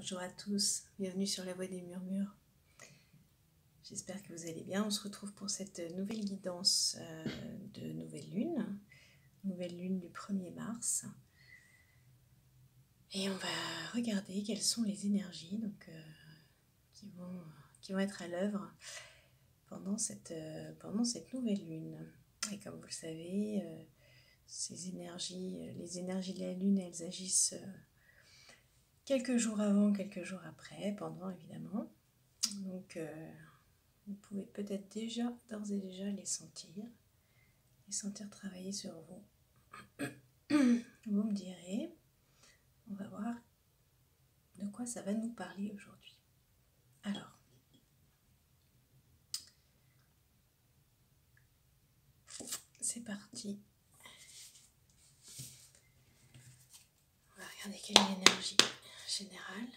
Bonjour à tous, bienvenue sur la Voie des Murmures. J'espère que vous allez bien. On se retrouve pour cette nouvelle guidance de nouvelle lune du 1er mars. Et on va regarder quelles sont les énergies qui vont être à l'œuvre pendant cette nouvelle lune. Et comme vous le savez, les énergies de la lune, elles agissent quelques jours avant, quelques jours après, pendant évidemment. Donc vous pouvez peut-être d'ores et déjà les sentir travailler sur vous. Vous me direz, on va voir de quoi ça va nous parler aujourd'hui. Alors, c'est parti. On va regarder quelle est l'énergie générale.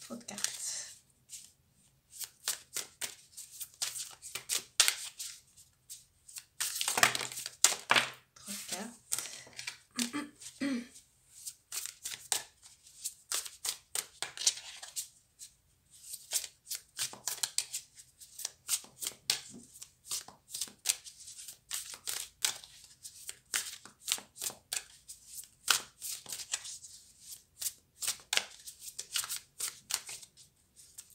Trop de cartes.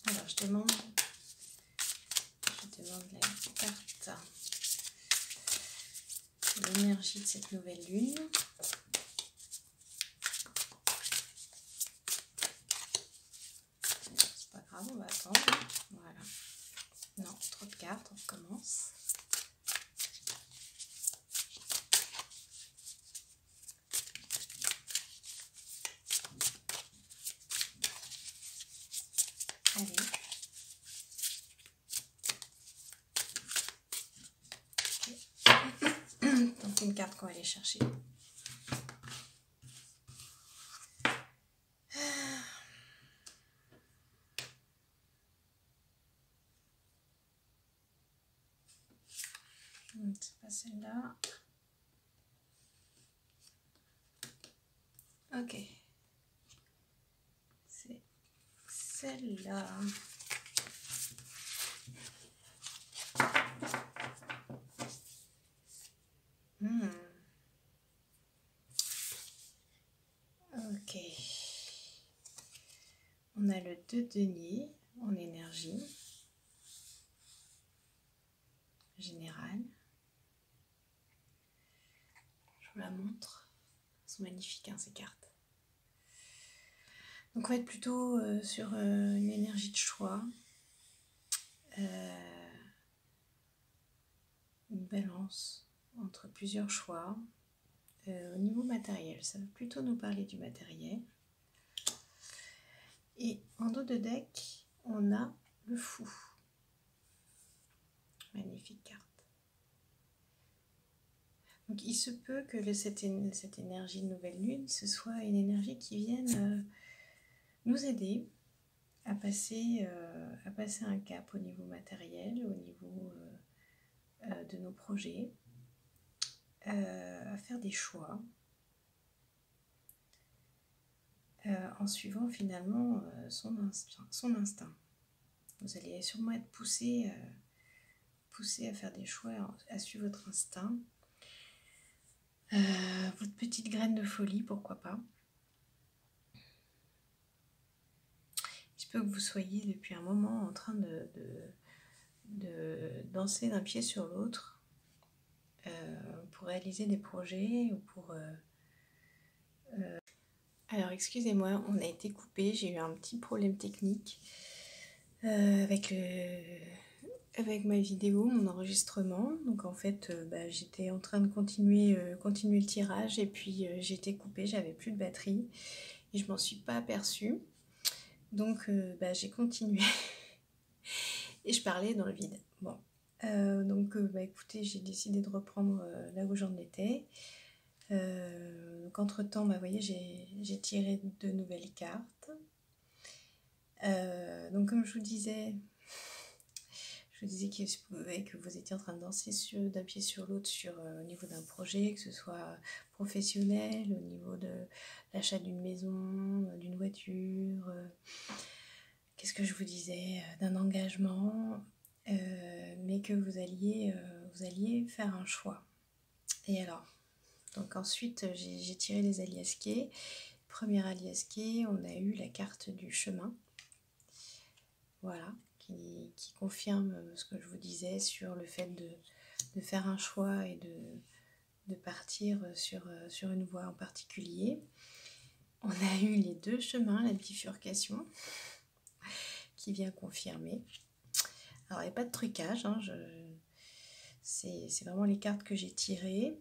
Alors, je demande la carte, l'énergie de cette nouvelle lune. C'est pas grave, on va attendre. Voilà. Non, trop de cartes, on recommence. Allez. Donc une carte qu'on va aller chercher. C'est pas celle-là. Ok. C'est celle-là. Ok. On a le 2 de denier en énergie générale. Je vous la montre. Elles sont magnifiques, hein, ces cartes. Donc on va être plutôt sur une énergie de choix. Une balance entre plusieurs choix. Au niveau matériel, ça va plutôt nous parler du matériel. Et en dos de deck, on a le fou. Magnifique carte. Donc il se peut que cette énergie de nouvelle lune, ce soit une énergie qui vienne nous aider à passer un cap au niveau matériel, au niveau de nos projets, à faire des choix, en suivant finalement son instinct. Vous allez sûrement être poussé à faire des choix, à suivre votre instinct, votre petite graine de folie, pourquoi pas. Il se peut que vous soyez depuis un moment en train de danser d'un pied sur l'autre pour réaliser des projets ou pour... Alors excusez-moi, on a été coupé, j'ai eu un petit problème technique avec ma vidéo, mon enregistrement. Donc en fait, j'étais en train de continuer le tirage et puis j'ai été coupée, j'avais plus de batterie et je m'en suis pas aperçue. Donc j'ai continué et je parlais dans le vide. Bon, Bah, écoutez, j'ai décidé de reprendre là où j'en étais. Donc entre-temps, bah, vous voyez, j'ai tiré de nouvelles cartes. Donc comme je vous disais que vous étiez en train de danser d'un pied sur l'autre au niveau d'un projet, que ce soit professionnel, au niveau de l'achat d'une maison, d'une voiture, qu'est-ce que je vous disais, d'un engagement, mais que vous alliez faire un choix. Et alors, donc ensuite j'ai tiré les aliasqués. Premier aliasqué, on a eu la carte du chemin. Voilà, qui confirme ce que je vous disais sur le fait de faire un choix et de partir sur une voie en particulier. On a eu les deux chemins, la bifurcation, qui vient confirmer. Alors, il n'y a pas de trucage, hein, c'est vraiment les cartes que j'ai tirées.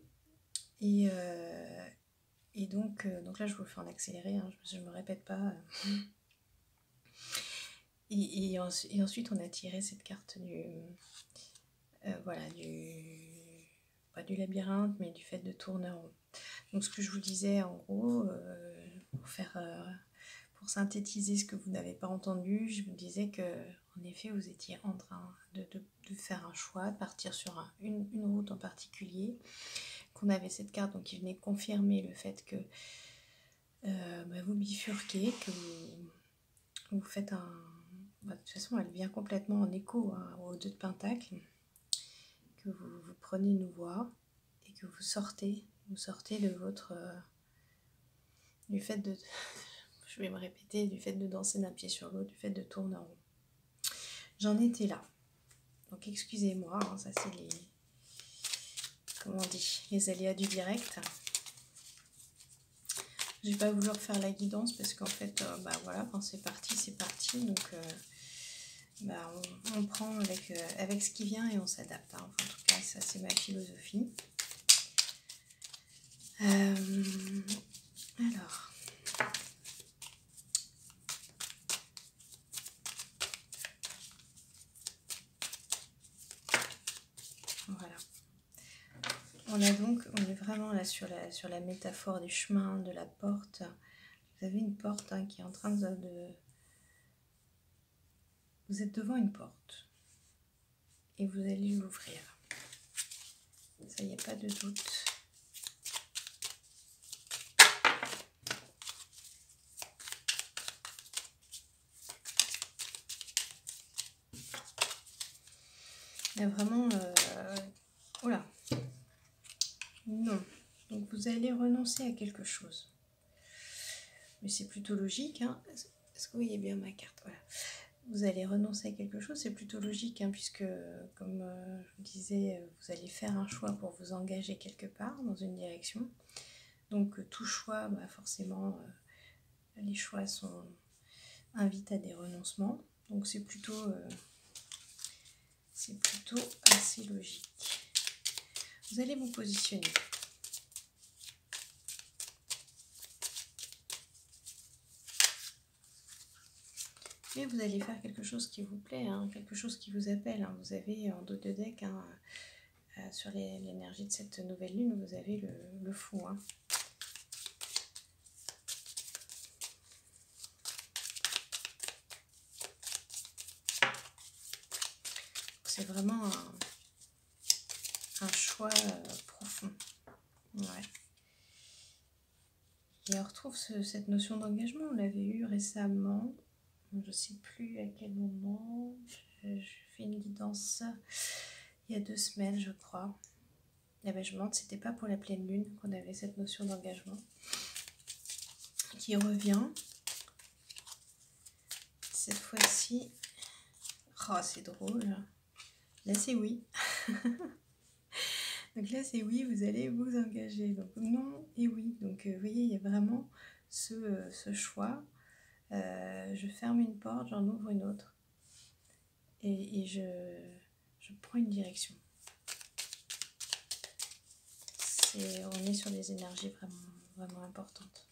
Et donc là, je vous le fais en accéléré, hein, je ne me répète pas. Et ensuite, on a tiré cette carte pas du labyrinthe, mais du fait de tourner en rond. Donc ce que je vous disais, en gros, pour synthétiser ce que vous n'avez pas entendu, je vous disais que, en effet, vous étiez en train de faire un choix, de partir sur une route en particulier, qu'on avait cette carte donc qui venait confirmer le fait que vous bifurquez, que vous faites de toute façon, elle vient complètement en écho au 2 de Pentacle, que vous prenez une voie et que vous sortez de votre... du fait de... je vais me répéter, du fait de danser d'un pied sur l'autre, du fait de tourner en rond. J'en étais là. Donc excusez-moi, hein, ça c'est les... comment on dit, les aléas du direct. Je vais pas voulu refaire la guidance parce qu'en fait, voilà, quand c'est parti. Donc, on prend avec ce qui vient et on s'adapte. Hein. Enfin, en tout cas, ça c'est ma philosophie. Alors. Voilà. On est vraiment là sur la métaphore du chemin, de la porte. Vous avez une porte qui est en train de... Vous êtes devant une porte et vous allez l'ouvrir. Ça, il n'y a pas de doute. Il y a vraiment... Oh là. Non. Donc vous allez renoncer à quelque chose. Mais c'est plutôt logique. Hein. Est-ce que vous voyez bien ma carte? Voilà. Vous allez renoncer à quelque chose, c'est plutôt logique, hein, puisque, comme je vous disais, vous allez faire un choix pour vous engager quelque part, dans une direction. Donc tout choix, forcément, les choix invitent à des renoncements. Donc c'est plutôt assez logique. Vous allez vous positionner. Mais vous allez faire quelque chose qui vous plaît, hein, quelque chose qui vous appelle. Hein. Vous avez en dos de deck, sur l'énergie de cette nouvelle lune, vous avez le fou. Hein. C'est vraiment un choix profond. Ouais. Et on retrouve cette notion d'engagement, on l'avait eu récemment. Je ne sais plus à quel moment. Je fais une guidance il y a 2 semaines, je crois. Et je me demande, c'était pas pour la pleine lune qu'on avait cette notion d'engagement qui revient. Cette fois-ci, oh, c'est drôle. Là, c'est oui. Donc là, c'est oui, vous allez vous engager. Donc non et oui. Donc vous voyez, il y a vraiment ce choix. Je ferme une porte, j'en ouvre une autre. Et je prends une direction. On est sur des énergies vraiment, vraiment importantes.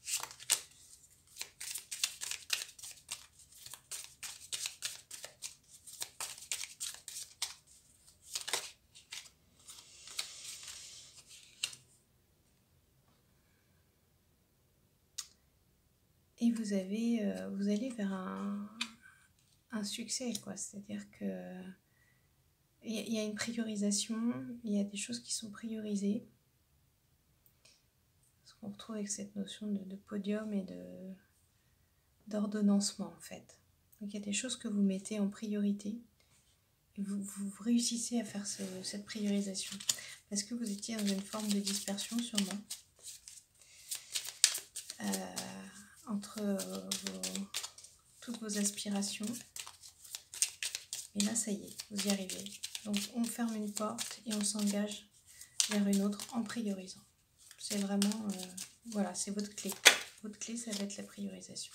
et vous allez vers un succès, quoi. C'est-à-dire que il y a une priorisation, il y a des choses qui sont priorisées. Ce qu'on retrouve avec cette notion de podium et d'ordonnancement, en fait. Donc il y a des choses que vous mettez en priorité et vous réussissez à faire cette priorisation. Parce que vous étiez dans une forme de dispersion sûrement entre toutes vos aspirations. Et là, ça y est, vous y arrivez. Donc on ferme une porte et on s'engage vers une autre en priorisant. C'est vraiment, voilà, c'est votre clé. Votre clé, ça va être la priorisation.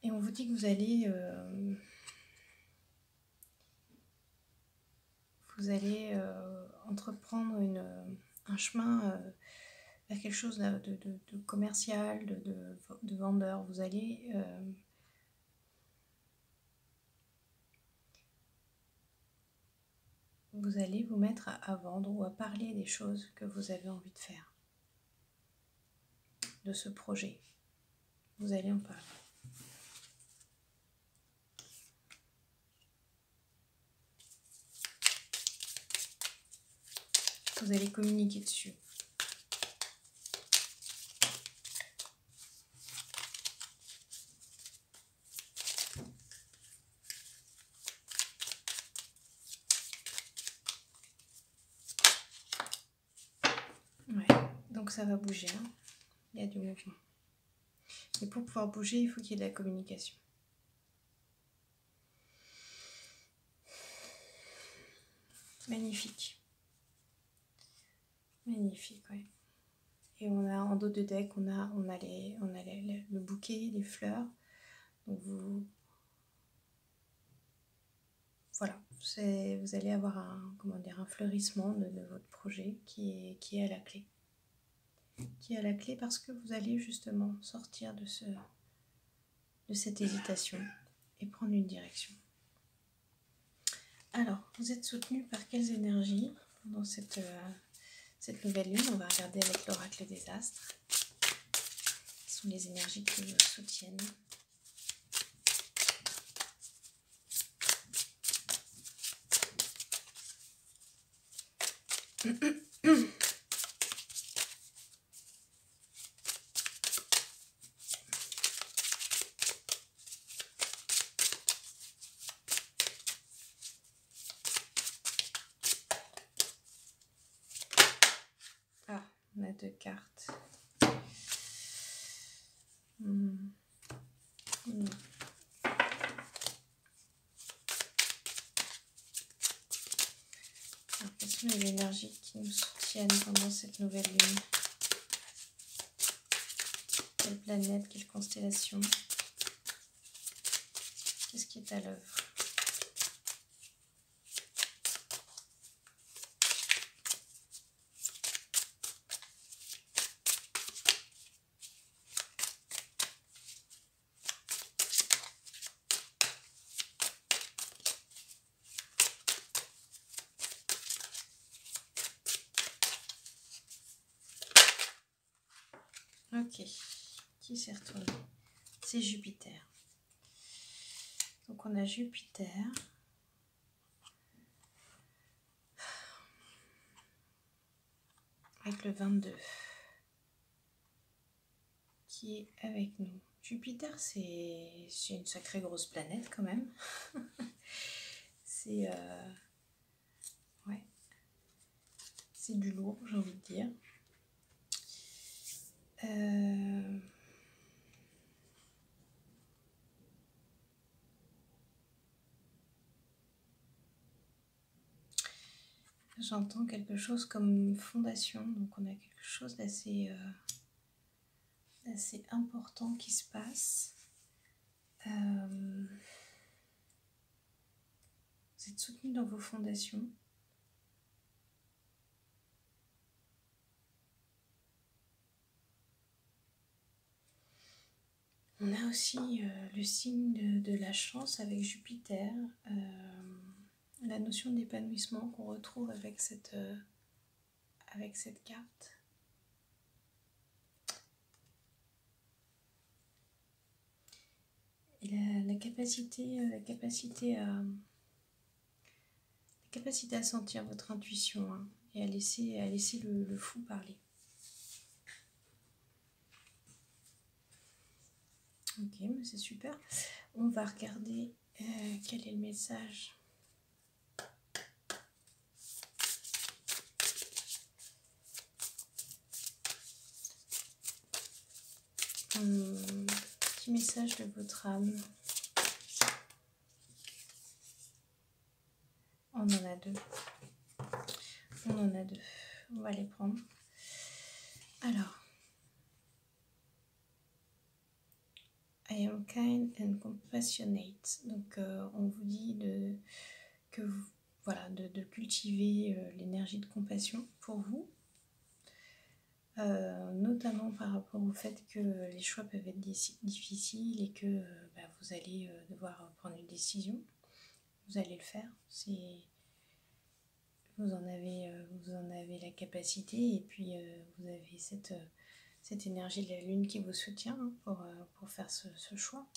Et on vous dit que vous allez entreprendre un chemin vers quelque chose de commercial, de vendeur. Vous allez vous mettre à vendre ou à parler des choses que vous avez envie de faire, de ce projet. Vous allez en parler. Vous allez communiquer dessus. Ouais, donc ça va bouger, hein. Il y a du mouvement. Et pour pouvoir bouger, il faut qu'il y ait de la communication. Magnifique. Magnifique, ouais. Et on a en dos de deck, on a le bouquet, les fleurs. Donc voilà, vous allez avoir un fleurissement de votre projet qui est à la clé. Qui est à la clé parce que vous allez justement sortir de cette hésitation et prendre une direction. Alors, vous êtes soutenu par quelles énergies pendant cette nouvelle lune? On va regarder avec l'oracle des astres. Quelles sont les énergies qui vous soutiennent? Ah, on a 2 cartes. Alors, quelles sont les énergies qui nous soutiennent pendant cette nouvelle lune? Quelle planète, quelle constellation? Qu'est-ce qui est à l'œuvre? Ok, qui s'est retourné? C'est Jupiter. Donc on a Jupiter. Avec le 22. Qui est avec nous. Jupiter, c'est une sacrée grosse planète quand même. C'est ouais, c'est du lourd, j'ai envie de dire. J'entends quelque chose comme fondation, donc on a quelque chose d'assez important qui se passe. Vous êtes soutenu dans vos fondations. On a aussi le signe de la chance avec Jupiter, la notion d'épanouissement qu'on retrouve avec avec cette carte. Et la capacité à sentir votre intuition, hein, et à laisser le fou parler. Ok, mais c'est super. On va regarder quel est le message. Petit message de votre âme. On en a deux. On va les prendre. Alors, I am kind and compassionate. Donc, on vous dit de cultiver l'énergie de compassion pour vous. Notamment par rapport au fait que les choix peuvent être difficiles et que vous allez devoir prendre une décision. Vous allez le faire. Vous en avez la capacité, et puis vous avez cette énergie de la lune qui vous soutient, hein, pour faire ce choix.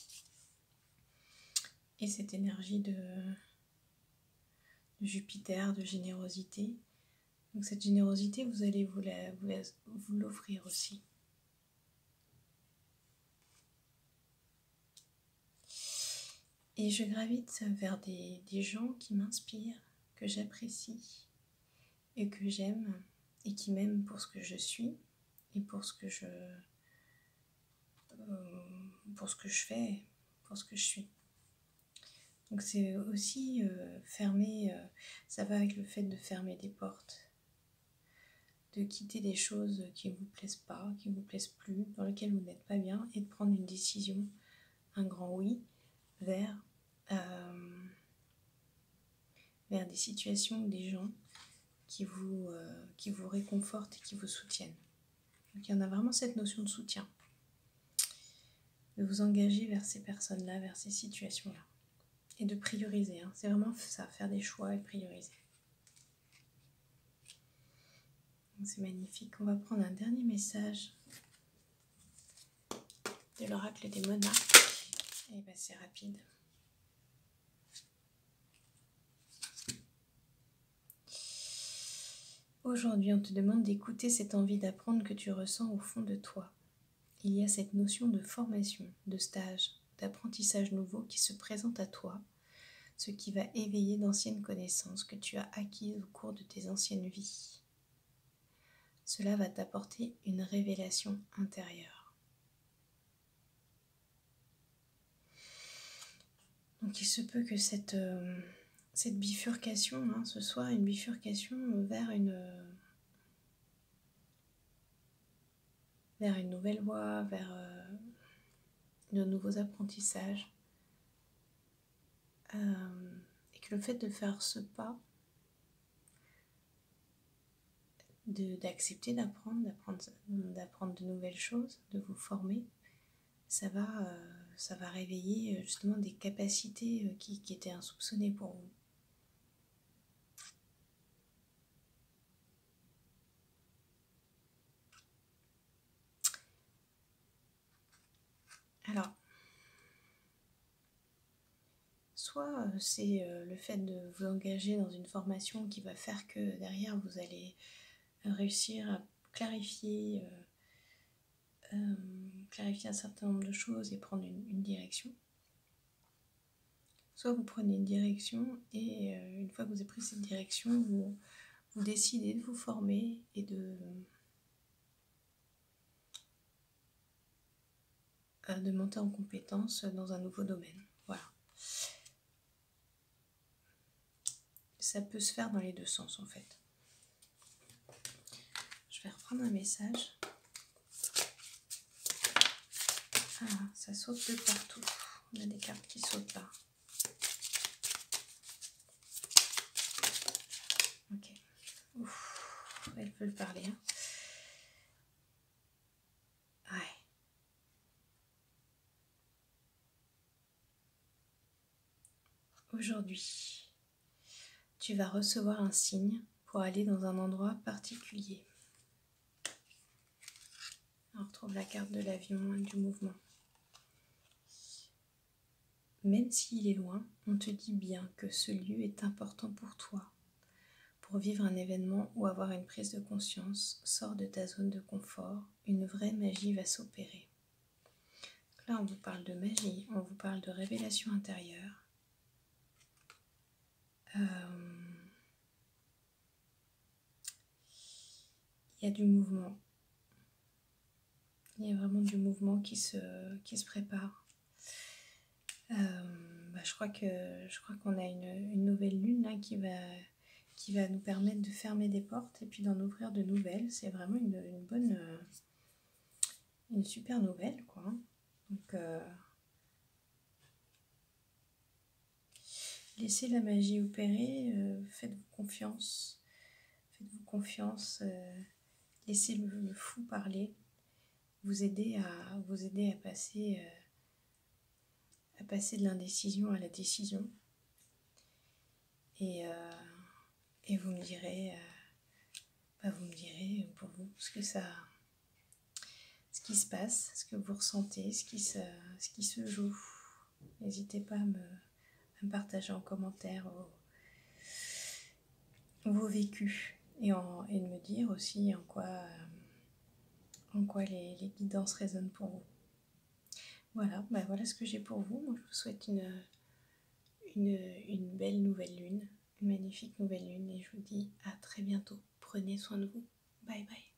Et cette énergie de Jupiter, de générosité. Donc cette générosité, vous allez vous l'offrir aussi. Et je gravite vers des gens qui m'inspirent, que j'apprécie et que j'aime, et qui m'aiment pour ce que je suis et pour ce que je fais, pour ce que je suis. Donc c'est aussi fermer, ça va avec le fait de fermer des portes, de quitter des choses qui ne vous plaisent pas, qui ne vous plaisent plus, dans lesquelles vous n'êtes pas bien, et de prendre une décision, un grand oui, vers des situations ou des gens qui vous réconfortent et qui vous soutiennent. Donc il y en a vraiment cette notion de soutien, de vous engager vers ces personnes-là, vers ces situations-là, et de prioriser, hein. C'est vraiment ça, faire des choix et prioriser. C'est magnifique. On va prendre un dernier message de l'oracle des monarques. Et c'est rapide. Aujourd'hui, on te demande d'écouter cette envie d'apprendre que tu ressens au fond de toi. Il y a cette notion de formation, de stage, d'apprentissage nouveau qui se présente à toi, ce qui va éveiller d'anciennes connaissances que tu as acquises au cours de tes anciennes vies. Cela va t'apporter une révélation intérieure. Donc il se peut que cette bifurcation, hein, ce soit une bifurcation vers une nouvelle voie, vers de nouveaux apprentissages. Et que le fait de faire ce pas, d'accepter d'apprendre de nouvelles choses, de vous former, ça va réveiller justement des capacités qui étaient insoupçonnées pour vous. Alors, soit c'est le fait de vous engager dans une formation qui va faire que derrière vous allez réussir à clarifier un certain nombre de choses et prendre une direction. Soit vous prenez une direction et une fois que vous avez pris cette direction, vous décidez de vous former et de monter en compétence dans un nouveau domaine. Voilà. Ça peut se faire dans les deux sens en fait. Je vais reprendre un message. Ah, ça saute de partout. On a des cartes qui sautent là. Ok. Ouf, elles veulent parler. Hein. Ouais. Aujourd'hui, tu vas recevoir un signe pour aller dans un endroit particulier. On retrouve la carte de l'avion et du mouvement. Même s'il est loin, on te dit bien que ce lieu est important pour toi. Pour vivre un événement ou avoir une prise de conscience, sors de ta zone de confort, une vraie magie va s'opérer. Là, on vous parle de magie, on vous parle de révélation intérieure. Il y a du mouvement. Il y a vraiment du mouvement qui se prépare. Je crois qu'on a une nouvelle lune là, qui va nous permettre de fermer des portes et puis d'en ouvrir de nouvelles. C'est vraiment une super nouvelle, quoi. Donc, laissez la magie opérer, faites-vous confiance. Faites-vous confiance, laissez le fou parler, vous aider à passer de l'indécision à la décision. Et vous me direz pour vous ce qui se passe, ce que vous ressentez, ce qui se joue. N'hésitez pas à me partager en commentaire vos vécus et de me dire aussi en quoi les guidances résonnent pour vous. Voilà ce que j'ai pour vous. Moi, je vous souhaite une belle nouvelle lune, une magnifique nouvelle lune, et je vous dis à très bientôt. Prenez soin de vous. Bye bye.